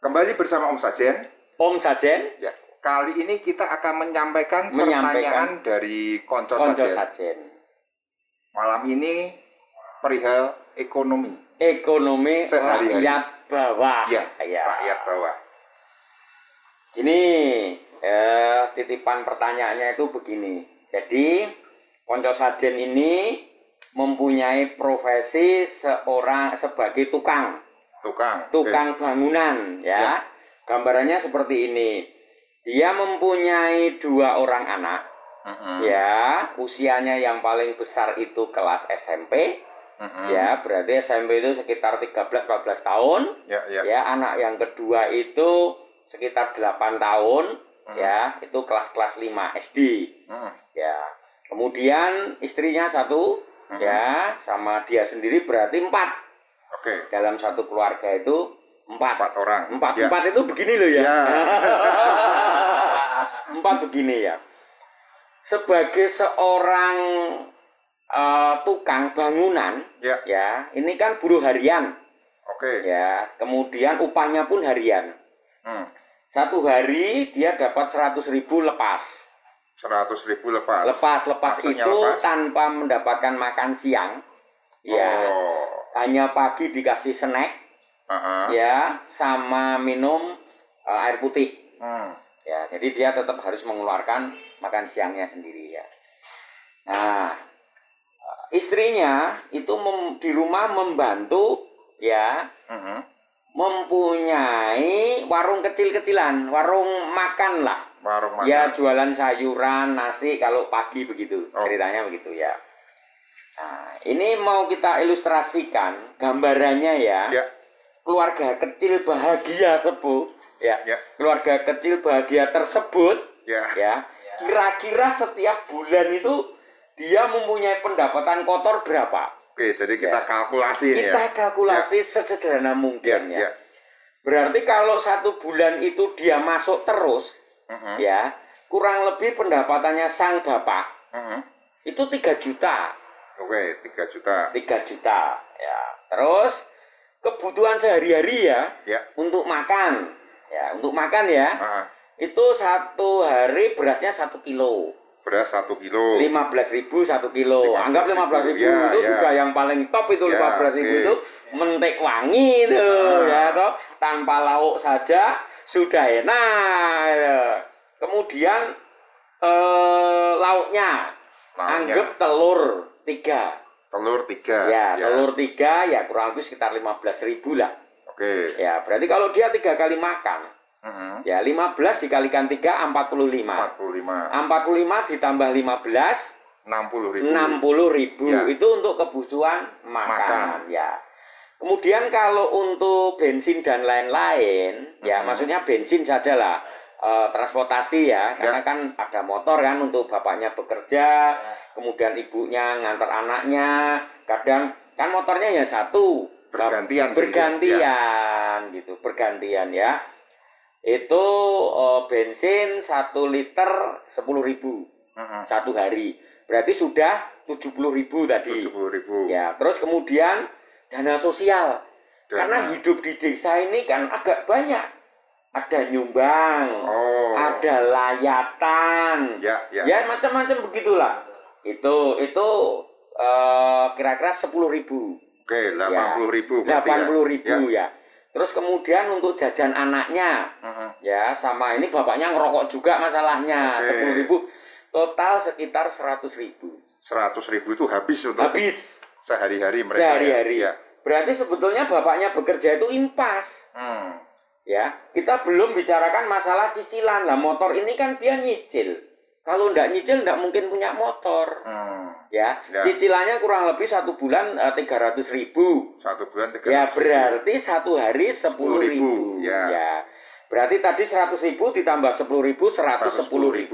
Kembali bersama Om Sajen. Om Sajen. Ya. Kali ini kita akan menyampaikan pertanyaan dari Konco Sajen. Malam ini perihal ekonomi. Ekonomi sehari-hari. Rakyat bawah. Ya, rakyat bawah. Ini titipan pertanyaannya itu begini. Jadi Konco Sajen ini mempunyai profesi sebagai tukang bangunan, ya. Gambarannya seperti ini. Dia mempunyai 2 orang anak, ya. Usianya yang paling besar itu kelas SMP, ya. Berarti SMP itu sekitar 13-14 tahun, ya. Anak yang kedua itu sekitar 8 tahun, ya. Itu kelas 5 SD, ya. Kemudian istrinya 1, ya, sama dia sendiri berarti 4. Dalam satu keluarga itu 4 orang. 4 itu begini loh ya. 4 begini ya. Sebagai seorang tukang bangunan, ya, ini kan buruh harian. Ya, kemudian upahnya pun harian. Satu hari dia dapat 100.000 lepas. 100.000 lepas. Lepas itu tanpa mendapatkan makan siang. Ya. Hanya pagi dikasih snack. Ya, sama minum air putih. Ya, jadi dia tetap harus mengeluarkan makan siangnya sendiri ya. Nah, istrinya itu di rumah membantu, ya. Mempunyai warung kecil-kecilan, warung makan lah. Ya, jualan sayuran, nasi kalau pagi begitu. Ceritanya begitu ya. Nah, ini mau kita ilustrasikan gambarannya ya. Keluarga kecil bahagia tersebut, ya. Keluarga kecil bahagia tersebut, ya. Kira-kira setiap bulan itu dia mempunyai pendapatan kotor berapa? Jadi kita kalkulasi ini ya. Kita kalkulasi sesederhana mungkin ya. Berarti kalau 1 bulan itu dia masuk terus, ya, kurang lebih pendapatannya sang bapak itu 3 juta. 3 juta. 3 juta, ya. Terus kebutuhan sehari-hari ya, untuk makan, ya, itu 1 hari berasnya 1 kilo. Beras 1 kilo. 15.000 1 kilo. Anggap 15.000 itu sudah yang paling top itu 15.000 itu mentek wangi itu, ya toh. Tanpa lauk saja sudah enak. Ya. Kemudian lauknya anggap telur 3. Telur 3. Ya, telur 3 ya kurang lebih sekitar 15.000 lah. Ya, berarti kalau dia 3 kali makan, ya 15 dikalikan 3 45. 45 ditambah 15 60.000 itu untuk kebutuhan makan. Ya. Kemudian kalau untuk bensin dan lain-lain, ya maksudnya bensin sajalah, transportasi ya, karena kan ada motor kan untuk bapaknya bekerja, kemudian ibunya ngantar anaknya, kadang kan motornya ya 1, bergantian gitu, bergantian ya. Itu bensin 1 liter 10.000 1 hari, berarti sudah 70.000 tadi. 70.000. Ya, terus kemudian dana sosial, karena hidup di desa ini kan agak banyak. Ada nyumbang, ada layatan, ya macam-macam begitulah. Itu kira-kira 10.000. 80.000. 80.000 ya. Terus kemudian untuk jajan anaknya, ya sama ini bapaknya ngerokok juga masalahnya, 10.000. Total sekitar 100.000. 100.000 itu habis sehari-hari mereka. Ya. Berarti sebetulnya bapaknya bekerja itu impas. Ya, kita belum bicarakan masalah cicilan. Lah motor ini kan dia nyicil. Kalau ndak nyicil ndak mungkin punya motor. Ya, cicilannya kurang lebih 1 bulan 300.000. 1 bulan 300.000. Ya, berarti 1 hari 10.000. Ya. Berarti tadi 100.000 ditambah 10.000 110.000.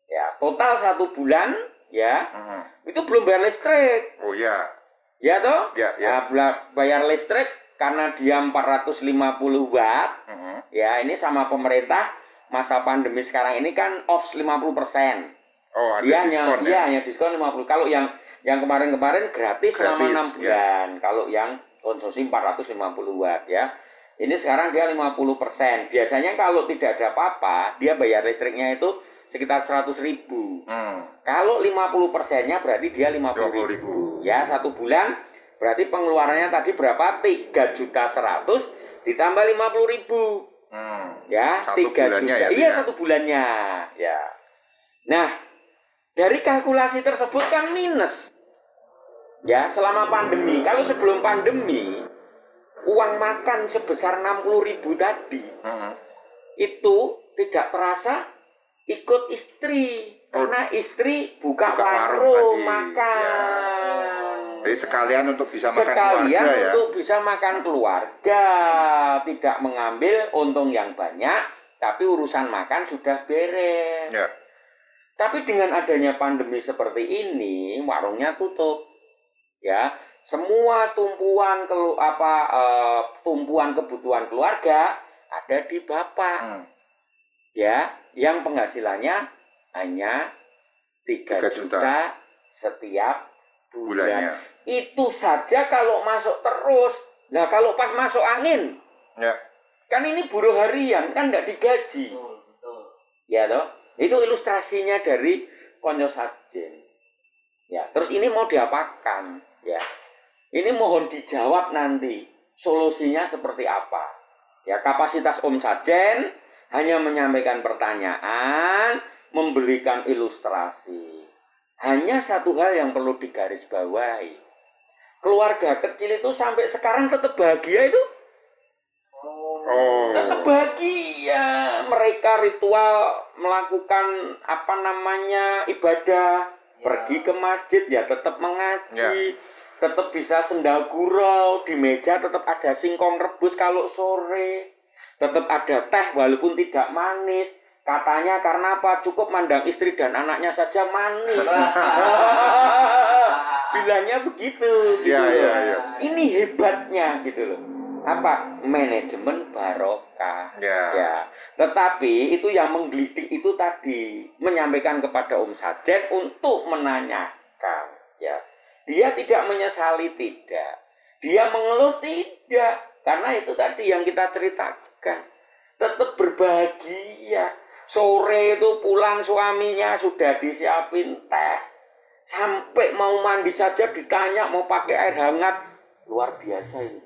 Ya, total 1 bulan ya. Itu belum bayar listrik. Ya toh? Ya, bayar listrik karena dia 450 watt. Ya, ini sama pemerintah masa pandemi sekarang ini kan off 50%. Dia hanya diskon 50. Kalau yang kemarin-kemarin gratis selama 6 bulan. Kalau yang konsumsi 450 watt ya. Ini sekarang dia 50%. Biasanya kalau tidak ada apa-apa, dia bayar listriknya itu sekitar 100.000. Kalau 50%-nya berarti dia 50.000. Ya, 1 bulan berarti pengeluarannya tadi berapa? 3.100.000 ditambah 50.000. Ya, 3 juta. Ya, iya, 1 bulannya. Ya. Nah, dari kalkulasi tersebut kan minus. Ya, selama pandemi. Kalau sebelum pandemi, uang makan sebesar 60.000 tadi, itu tidak terasa ikut istri. Karena istri buka warung makan. Jadi sekalian untuk bisa makan keluarga, untuk ya? bisa makan keluarga. Tidak mengambil untung yang banyak, tapi urusan makan sudah beres. Ya. Tapi dengan adanya pandemi seperti ini, warungnya tutup. Ya, semua tumpuan kebutuhan keluarga ada di bapak. Ya, yang penghasilannya hanya 3 juta setiap bulan. Itu saja kalau masuk terus. Nah, kalau pas masuk angin, ya. Kan ini buruh harian, kan nggak digaji. Betul. Ya toh? Itu ilustrasinya dari Konco Sajen. Ya, terus ini mau diapakan? Ya, ini mohon dijawab nanti solusinya seperti apa. Ya, kapasitas Om Sajen hanya menyampaikan pertanyaan, memberikan ilustrasi. Hanya satu hal yang perlu digarisbawahi. Keluarga kecil itu sampai sekarang tetap bahagia itu. Tetap bahagia. Mereka ritual melakukan ibadah, pergi ke masjid ya tetap mengaji. Tetap bisa sendal gurau, di meja tetap ada singkong rebus kalau sore. Tetap ada teh walaupun tidak manis. Katanya karena apa? Cukup mandang istri dan anaknya saja manis. Bilangnya begitu gitu loh. Ini hebatnya gitu loh. Apa? Manajemen barokah. Ya. Tetapi itu yang menggelitik itu tadi menyampaikan kepada Om Sajen untuk menanyakan, ya. Dia tidak menyesali, tidak. Dia mengeluh, tidak. Karena itu tadi yang kita ceritakan. Tetap berbahagia. Sore itu pulang suaminya sudah disiapin teh. Sampai mau mandi saja ditanya mau pakai air hangat. Luar biasa ini.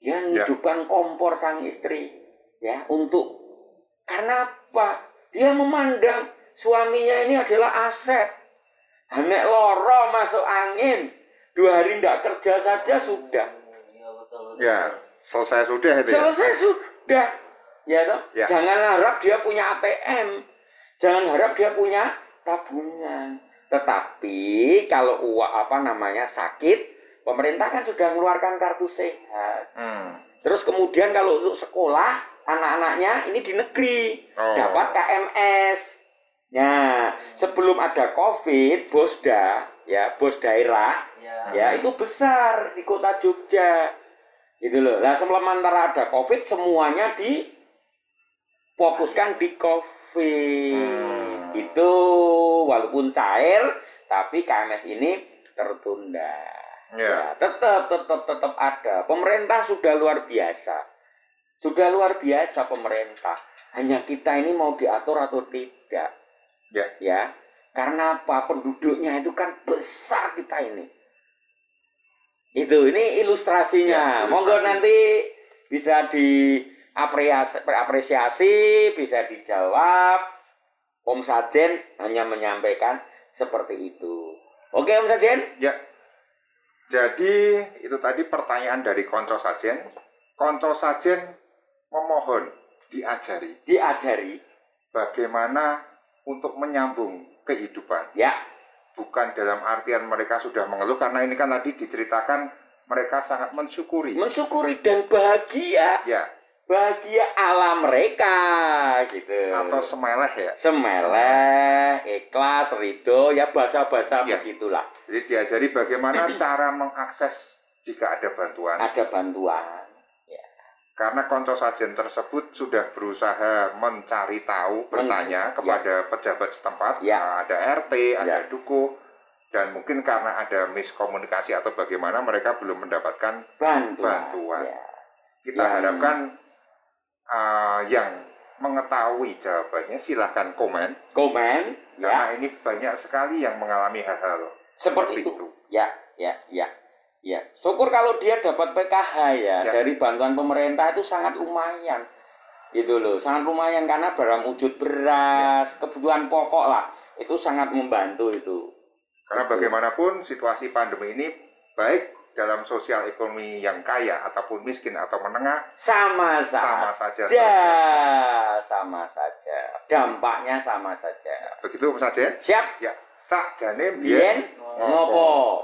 Dia hidupkan kompor sang istri. Ya, karena apa? Dia memandang suaminya ini adalah aset. Nek loro masuk angin, 2 hari tidak kerja saja sudah. Ya, selesai sudah itu. Selesai sudah. Ya toh? Ya. Jangan harap dia punya ATM. Jangan harap dia punya tabungan. Tetapi kalau sakit, pemerintah kan sudah mengeluarkan kartu sehat. Terus kemudian kalau untuk sekolah, anak-anaknya ini di negeri dapat KMS. Nah, sebelum ada COVID, bos daerah, ya itu besar di kota Jogja, gitu loh. Nah, sementara ada COVID, semuanya difokuskan di COVID. Itu walaupun cair, tapi KMS ini tertunda. Ya, tetap ada. Pemerintah sudah luar biasa. Pemerintah. Hanya kita ini mau diatur atau tidak. Ya, karena apa? Penduduknya itu kan besar kita ini. Ini ilustrasinya. Monggo nanti bisa diapresiasi, bisa dijawab. Om Sajen hanya menyampaikan seperti itu. Oke, Om Sajen? Ya. Jadi itu tadi pertanyaan dari Konco Sajen. Konco Sajen memohon diajari bagaimana untuk menyambung kehidupan. Ya. Bukan dalam artian mereka sudah mengeluh, karena ini kan tadi diceritakan mereka sangat mensyukuri. Mensyukuri dan bahagia. Ya. Bahagia ala mereka gitu. Atau semeleh ya. Semeleh, ikhlas, ridho, ya bahasa-bahasa begitulah. Jadi diajari bagaimana cara mengakses jika ada bantuan. Ada bantuan. Karena Konco Sajen tersebut sudah berusaha mencari tahu, bertanya kepada pejabat setempat, ada RT, ada Dukuh, dan mungkin karena ada miskomunikasi atau bagaimana mereka belum mendapatkan bantuan. Kita harapkan yang mengetahui jawabannya silahkan komen. Karena ini banyak sekali yang mengalami hal-hal seperti itu. Ya. Syukur kalau dia dapat PKH dari bantuan pemerintah itu sangat lumayan. Itu loh, sangat lumayan karena barang wujud beras, kebutuhan pokok lah, itu sangat membantu itu. Karena bagaimanapun situasi pandemi ini baik dalam sosial ekonomi yang kaya ataupun miskin atau menengah sama saja. Dampaknya sama saja. Begitu Mas Sajen? Siap. Ya. Sakjane biyen ngopo?